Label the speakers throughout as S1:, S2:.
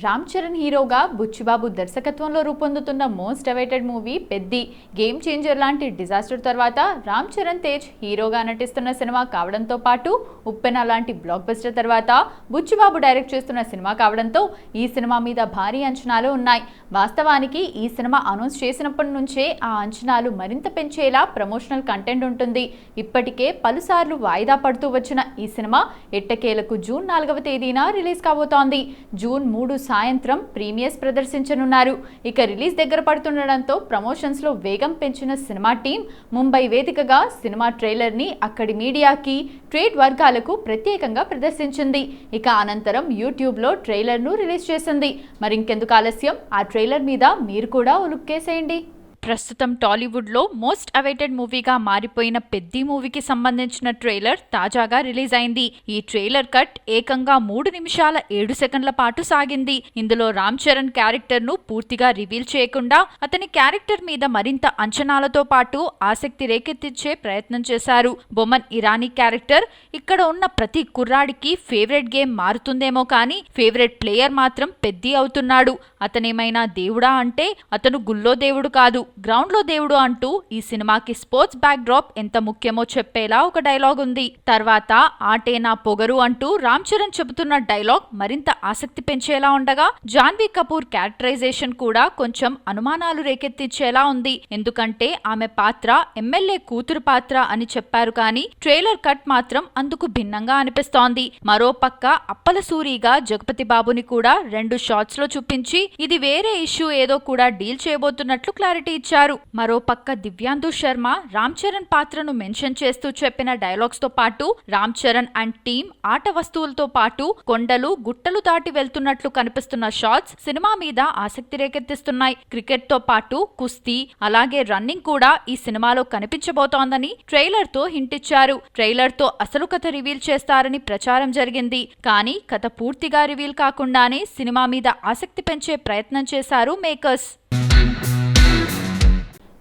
S1: రామ్ చరణ్ హీరోగా బుచ్చిబాబు దర్శకత్వంలో రూపొందుతున్న most awaited movie Peddi game changer లాంటి డిజాస్టర్ తర్వాత రామ్ చరణ్ తేజ్ హీరోగా నటిస్తున్న సినిమా కావడంతో పాటు ఉప్పెన లాంటి బ్లాక్ బస్టర్ తర్వాత బుచ్చిబాబు డైరెక్ట్ చేస్తున్న సినిమా కావడంతో ఈ సినిమా మీద భారీ అంచనాలు ఉన్నాయి. వాస్తవానికి ఈ సినిమా అనౌన్స్ చేసినప్పటి నుంచే ఆ అంచనాలు మరింత పెంచేలా ప్రమోషనల్ కంటెంట్ ఉంటుంది. ఇప్పటికే పలుసార్లు వాయిదా పడుతూ వచ్చిన ఈ సినిమా ఎట్టకేలకు జూన్ 4వ తేదీన రిలీజ్ కాబోతోంది. జూన్ 3 సాయంత్రం ప్రీమియర్స్ ప్రదర్శించనున్నారు. ఇక రిలీజ్ దగ్గర పడుతుండడంతో ప్రమోషన్స్ లో వేగం పెంచిన సినిమా టీం ముంబై వేదికగా సినిమా ట్రైలర్ ని అక్కడి మీడియాకి, ట్రేడ్ వర్గాలకు ప్రత్యేకంగా ప్రదర్శించింది. ఇక అనంతరం యూట్యూబ్ లో ట్రైలర్ ను రిలీజ్ చేసింది. మరింకెందుకు ఆలస్యం, ఆ ట్రైలర్ మీద మీరు కూడా ఓ లుక్కేసేయండి. ప్రస్తుతం టాలీవుడ్లో మోస్ట్ అవైటెడ్ మూవీగా మారిపోయిన పెద్ది మూవీకి సంబంధించిన ట్రైలర్ తాజాగా రిలీజ్ అయింది. ఈ ట్రైలర్ కట్ ఏకంగా 3 నిమిషాల 7 సెకండ్ల పాటు సాగింది. ఇందులో రామ్ చరణ్ క్యారెక్టర్ ను పూర్తిగా రివీల్ చేయకుండా అతని క్యారెక్టర్ మీద మరింత అంచనాలతో పాటు ఆసక్తి రేకెత్తించే ప్రయత్నం చేశారు. బొమన్ ఇరానీ క్యారెక్టర్ ఇక్కడ ఉన్న ప్రతి కుర్రాడికి ఫేవరెట్ గేమ్ మారుతుందేమో కానీ ఫేవరెట్ ప్లేయర్ మాత్రం పెద్ది అవుతున్నాడు. అతనేమైనా దేవుడా అంటే అతను గుల్లో దేవుడు కాదు, గ్రౌండ్ లో దేవుడు అంటూ ఈ సినిమాకి స్పోర్ట్స్ బ్యాక్ డ్రాప్ ఎంత ముఖ్యమో చెప్పేలా ఒక డైలాగ్ ఉంది. తర్వాత ఆటే నా పొగరు అంటూ రామ్ చరణ్ చెబుతున్న డైలాగ్ మరింత ఆసక్తి పెంచేలా ఉండగా జాన్వీ కపూర్ క్యారెక్టరైజేషన్ కూడా కొంచెం అనుమానాలు రేకెత్తించేలా ఉంది. ఎందుకంటే ఆమె పాత్ర ఎమ్మెల్యే కూతురు పాత్ర అని చెప్పారు కానీ ట్రైలర్ కట్ మాత్రం అందుకు భిన్నంగా అనిపిస్తోంది. మరోపక్క అప్పల సూరిగా జగపతి బాబుని కూడా 2 షాట్స్ లో చూపించి ఇది వేరే ఇష్యూ ఏదో కూడా డీల్ చేయబోతున్నట్లు క్లారిటీ ఇచ్చారు. మరోపక్క దివ్యాందు శర్మ రామ్ చరణ్ పాత్రను మెన్షన్ చేస్తూ చెప్పిన డైలాగ్స్ తో పాటు రామ్ చరణ్ అండ్ టీమ్ ఆట వస్తువులతో పాటు కొండలు గుట్టలు దాటి వెళ్తున్నట్లు కనిపిస్తున్న షాట్స్ సినిమా మీద ఆసక్తి రేకెత్తిస్తున్నాయి. క్రికెట్ తో పాటు కుస్తీ అలాగే రన్నింగ్ కూడా ఈ సినిమాలో కనిపించబోతోందని ట్రైలర్ తో హింట్ ఇచ్చారు. ట్రైలర్ తో అసలు కథ రివీల్ చేస్తారని ప్రచారం జరిగింది. కానీ కథ పూర్తిగా రివీల్ కాకుండానే సినిమా మీద ఆసక్తి పెంచే ప్రయత్నం చేశారు makers.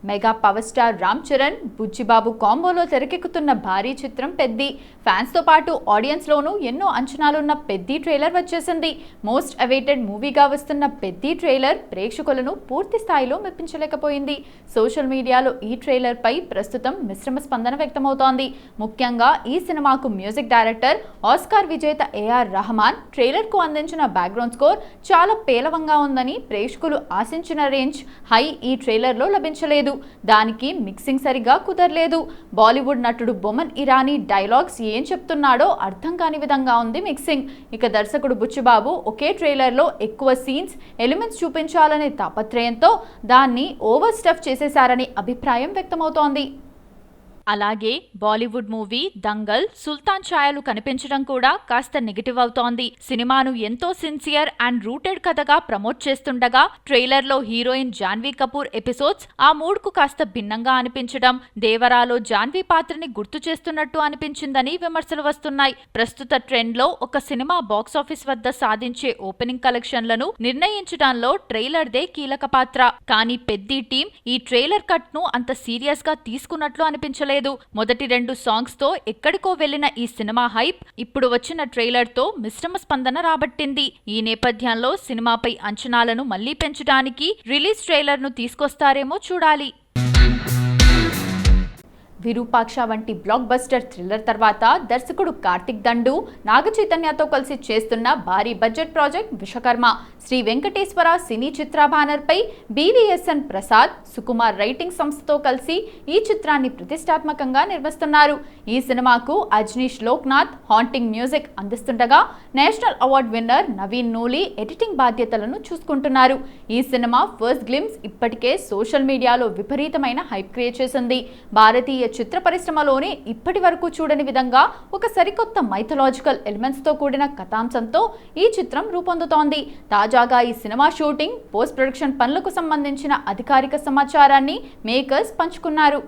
S1: Mega power star Ram Charan, Buchibabu కాంబోలో తెరకెక్కుతున్న భారీ చిత్రం పెద్ది. ఫ్యాన్స్ తో పాటు ఆడియన్స్ లోనూ ఎన్నో అంచనాలున్న పెద్ది ట్రైలర్ వచ్చేసింది. మోస్ట్ అవైటెడ్ మూవీగా వస్తున్న పెద్ది ట్రైలర్ ప్రేక్షకులను పూర్తి స్థాయిలో మెప్పించలేకపోయింది. సోషల్ మీడియాలో ఈ ట్రైలర్ పై ప్రస్తుతం మిశ్రమ స్పందన వ్యక్తమవుతోంది. ముఖ్యంగా ఈ సినిమాకు మ్యూజిక్ డైరెక్టర్, ఆస్కార్ విజేత ఏఆర్ రెహమాన్ ట్రైలర్ కు అందించిన బ్యాక్గ్రౌండ్ స్కోర్ చాలా పేలవంగా ఉందని, ప్రేక్షకులు ఆశించిన రేంజ్ హై ఈ ట్రైలర్ లో లభించలేదు. దానికి మిక్సింగ్ సరిగా కుదరలేదు. బాలీవుడ్ నటుడు బొమన్ ఇరానీ డైలాగ్స్ ఏం చెప్తున్నాడో అర్థం కాని విధంగా ఉంది మిక్సింగ్. ఇక దర్శకుడు బుచ్చిబాబు ఒకే ట్రైలర్ లో ఎక్కువ సీన్స్, ఎలిమెంట్స్ చూపించాలనే తాపత్రయంతో దాన్ని ఓవర్ స్టఫ్ చేసేశారని అభిప్రాయం వ్యక్తమవుతోంది. అలాగే బాలీవుడ్ మూవీ దంగల్, సుల్తాన్ ఛాయలు కనిపించడం కూడా కాస్త నెగిటివ్ అవుతోంది. సినిమాను ఎంతో సిన్సియర్ అండ్ రూటెడ్ కథగా ప్రమోట్ చేస్తుండగా ట్రైలర్ లో హీరోయిన్ జాన్వీ కపూర్ ఎపిసోడ్స్ ఆ మూడ్ కు కాస్త భిన్నంగా అనిపించడం, దేవరాలో జాన్వీ పాత్రని గుర్తు చేస్తున్నట్టు అనిపించిందని విమర్శలు వస్తున్నాయి. ప్రస్తుత ట్రెండ్ లో ఒక సినిమా బాక్సాఫీస్ వద్ద సాధించే ఓపెనింగ్ కలెక్షన్లను నిర్ణయించడంలో ట్రైలర్ దే కీలక పాత్ర. కానీ పెద్ది టీం ఈ ట్రైలర్ కట్ ను అంత సీరియస్ గా తీసుకున్నట్లు అనిపించలేదు. మొదటి 2 సాంగ్స్ తో ఎక్కడికో వెళ్లిన ఈ సినిమా హైప్ ఇప్పుడు వచ్చిన ట్రైలర్ తో మిశ్రమ స్పందన రాబట్టింది. ఈ నేపథ్యంలో సినిమాపై అంచనాలను మళ్లీ పెంచడానికి రిలీజ్ ట్రైలర్ ను తీసుకొస్తారేమో చూడాలి. విరూపాక్ష వంటి బ్లాక్ బస్టర్ థ్రిల్లర్ తర్వాత దర్శకుడు కార్తిక్ దండు, నాగ చైతన్యతో కలిసి చేస్తున్న భారీ budget project Vishwakarma. Shri Venkateswara cine Chitra banner పై BVSN ప్రసాద్, సుకుమార్ రైటింగ్ సంస్థతో కలిసి ఈ చిత్రాన్ని ప్రతిష్టాత్మకంగా నిర్మిస్తున్నారు. ఈ సినిమాకు అజ్నీష్ లోక్నాథ్ హాంటింగ్ మ్యూజిక్ అందిస్తుండగా national award winner Naveen Nooli editing బాధ్యతలను చూసుకుంటున్నారు. ఈ సినిమా ఫస్ట్ గ్లిమ్స్ ఇప్పటికే సోషల్ మీడియాలో విపరీతమైన హైప్ క్రియేట్ చేసింది. భారతీయ చిత్ర పరిశ్రమలోనే ఇప్పటి వరకు చూడని విధంగా ఒక సరికొత్త మైథలాజికల్ ఎలిమెంట్స్ తో కూడిన కథాంశంతో ఈ చిత్రం రూపొందుతోంది. తాజాగా ఈ సినిమా షూటింగ్, పోస్ట్ ప్రొడక్షన్ పనులకు సంబంధించిన అధికారిక సమాచారాన్ని మేకర్స్ పంచుకున్నారు.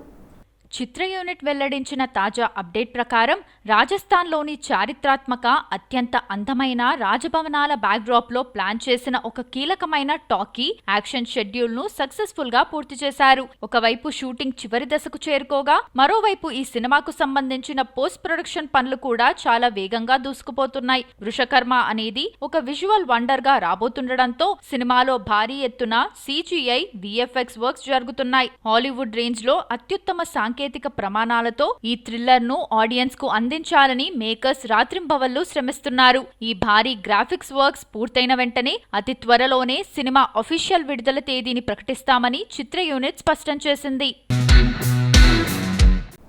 S1: చిత్ర యూనిట్ వెల్లడించిన తాజా అప్డేట్ ప్రకారం రాజస్థాన్లోని చారిత్రాత్మక అత్యంత అందమైన రాజభవనాల బ్యాక్డ్రాప్లో ప్లాన్ చేసిన ఒక కీలకమైన టాకీ యాక్షన్ షెడ్యూల్ను సక్సెస్ఫుల్గా పూర్తి చేశారు. ఒకవైపు షూటింగ్ చివరి దశకు చేరుకోగా మరోవైపు ఈ సినిమాకు సంబంధించిన పోస్ట్ ప్రొడక్షన్ పనులు కూడా చాలా వేగంగా దూసుకుపోతున్నాయి. వృషకర్మ అనేది ఒక విజువల్ వండర్ గా రాబోతుండటంతో సినిమాలో భారీ ఎత్తున CGI, VFX వర్క్స్ జరుగుతున్నాయి. హాలీవుడ్ రేంజ్ లో అత్యుత్తమ సాంకేతిక ప్రమాణాలతో ఈ థ్రిల్లర్ ను ఆడియన్స్ కు అందించాలని మేకర్స్ రాత్రింబవళ్లు శ్రమిస్తున్నారు. ఈ భారీ గ్రాఫిక్స్ వర్క్స్ పూర్తయిన వెంటనే అతి త్వరలోనే సినిమా అఫీషియల్ విడుదల తేదీని ప్రకటిస్తామని చిత్ర యూనిట్ స్పష్టం చేసింది.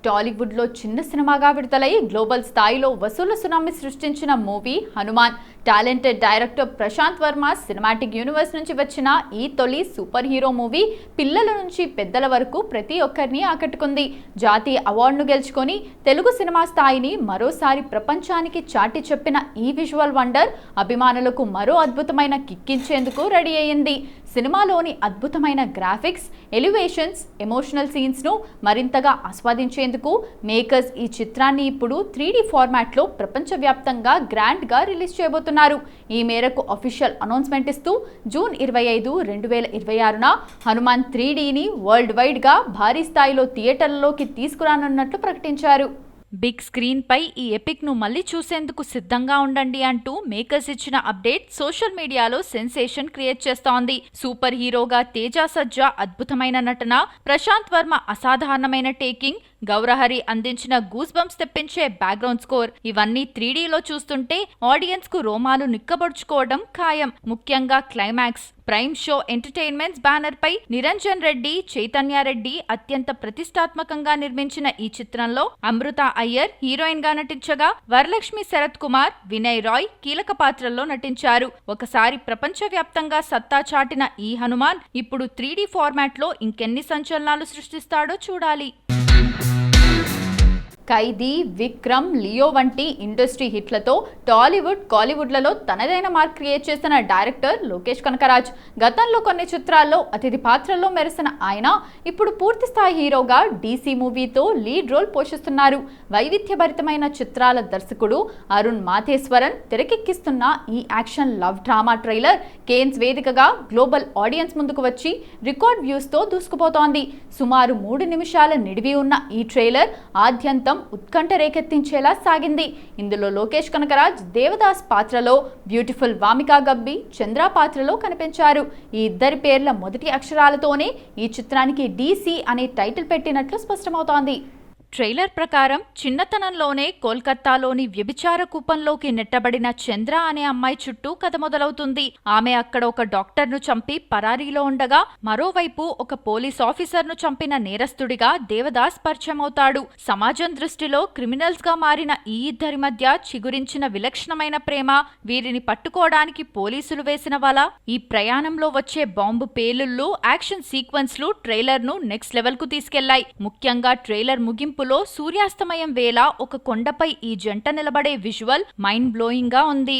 S1: టాలీవుడ్ లో చిన్న సినిమాగా విడుదలై గ్లోబల్ స్థాయిలో వసూళ్ల సునామీ సృష్టించిన movie Hanuman. Talented director Prashanth Varma cinematic universe నుంచి వచ్చిన ఈ తొలి సూపర్ హీరో మూవీ పిల్లల నుంచి పెద్దల వరకు ప్రతి ఒక్కరిని ఆకట్టుకుంది. జాతీయ అవార్డును గెలుచుకొని తెలుగు సినిమా స్థాయిని మరోసారి ప్రపంచానికి చాటి చెప్పిన ఈ విజువల్ వండర్ అభిమానులకు మరో అద్భుతమైన కిక్కించేందుకు రెడీ అయ్యింది. సినిమాలోని అద్భుతమైన గ్రాఫిక్స్, ఎలివేషన్స్, ఎమోషనల్ సీన్స్ ను మరింతగా ఆస్వాదించేందుకు మేకర్స్ ఈ చిత్రాన్ని ఇప్పుడు 3D ఫార్మాట్లో ప్రపంచవ్యాప్తంగా గ్రాండ్ గా రిలీజ్ చేయబోతున్నారు. ఈ మేరకు అఫీషియల్ అనౌన్స్మెంట్ ఇస్తూ జూన్ 25, 2026న హనుమాన్ 3Dని వరల్డ్ వైడ్ గా భారీ స్థాయిలో థియేటర్లలోకి తీసుకురానున్నట్లు ప్రకటించారు. బిగ్ స్క్రీన్ పై ఈ ఎపిక్ ను మళ్లీ చూసేందుకు సిద్ధంగా ఉండండి అంటూ మేకర్స్ ఇచ్చిన అప్డేట్ సోషల్ మీడియాలో సెన్సేషన్ క్రియేట్ చేస్తోంది. సూపర్ హీరోగా తేజ సజ్జా అద్భుతమైన నటన, ప్రశాంత్ వర్మ అసాధారణమైన టేకింగ్, గౌరహరి అందించిన గూస్ బంప్స్ తెప్పించే బ్యాక్గ్రౌండ్ స్కోర్ ఇవన్నీ 3Dలో చూస్తుంటే ఆడియన్స్ కు రోమాలు నిక్కబొడుచుకోవడం ఖాయం. ముఖ్యంగా climax. Prime show entertainments banner పై నిరంజన్ రెడ్డి, చైతన్య రెడ్డి అత్యంత ప్రతిష్టాత్మకంగా నిర్మించిన ఈ చిత్రంలో అమృత అయ్యర్ హీరోయిన్ గా నటించగా వరలక్ష్మి శరత్ కుమార్, వినయ్ రాయ్ కీలక పాత్రల్లో నటించారు. ఒకసారి ప్రపంచవ్యాప్తంగా సత్తా చాటిన ఈ హనుమాన్ ఇప్పుడు 3D ఫార్మాట్ లో ఇంకెన్ని సంచలనాలు సృష్టిస్తాడో చూడాలి. ఖైదీ, విక్రమ్, లియో వంటి ఇండస్ట్రీ హిట్లతో టాలీవుడ్, కాలీవుడ్లలో తనదైన మార్క్ క్రియేట్ చేసిన డైరెక్టర్ లోకేష్ కనకరాజ్. గతంలో కొన్ని చిత్రాల్లో అతిథి పాత్రల్లో మెరిసిన ఆయన ఇప్పుడు పూర్తిస్థాయి హీరోగా DC మూవీతో లీడ్ రోల్ పోషిస్తున్నారు. వైవిధ్యభరితమైన చిత్రాల దర్శకుడు అరుణ్ మాథేశ్వరన్ తెరకెక్కిస్తున్న ఈ action love drama trailer Cannes వేదికగా గ్లోబల్ ఆడియన్స్ ముందుకు వచ్చి రికార్డ్ వ్యూస్తో దూసుకుపోతోంది. సుమారు 3 నిమిషాల నిడివి ఉన్న ఈ ట్రైలర్ ఆద్యంతం ఉత్కంఠ రేకెత్తించేలా సాగింది. ఇందులో లోకేష్ కనకరాజ్ దేవదాస్ పాత్రలో, బ్యూటిఫుల్ వామికా గబ్బి చంద్ర పాత్రలో కనిపించారు. ఈ ఇద్దరి పేర్ల మొదటి అక్షరాలతోనే ఈ చిత్రానికి DC అనే టైటిల్ పెట్టినట్లు స్పష్టమవుతోంది. ట్రైలర్ ప్రకారం చిన్నతనంలోనే కోల్కతాలోని వ్యభిచార కూపంలోకి నెట్టబడిన చంద్ర అనే అమ్మాయి చుట్టూ కథ మొదలవుతుంది. ఆమె అక్కడ ఒక డాక్టర్ను చంపి పరారీలో ఉండగా మరోవైపు ఒక పోలీస్ ఆఫీసర్ను చంపిన నేరస్తుడిగా దేవదాస్ పరిచయం అవుతాడు. సమాజం దృష్టిలో క్రిమినల్స్ గా మారిన ఈ ఇద్దరి మధ్య చిగురించిన విలక్షణమైన ప్రేమ, వీరిని పట్టుకోవడానికి పోలీసులు వేసిన వల, ఈ ప్రయాణంలో వచ్చే బాంబు పేలుళ్లు, యాక్షన్ సీక్వెన్స్లు ట్రైలర్ ను నెక్స్ట్ లెవెల్ కు తీసుకెళ్లాయి. ముఖ్యంగా ట్రైలర్ ముగింపు సూర్యాస్తమయం వేళ ఒక కొండపై ఈ జంట నిలబడే విజువల్ మైండ్ బ్లోయింగ్ గా ఉంది.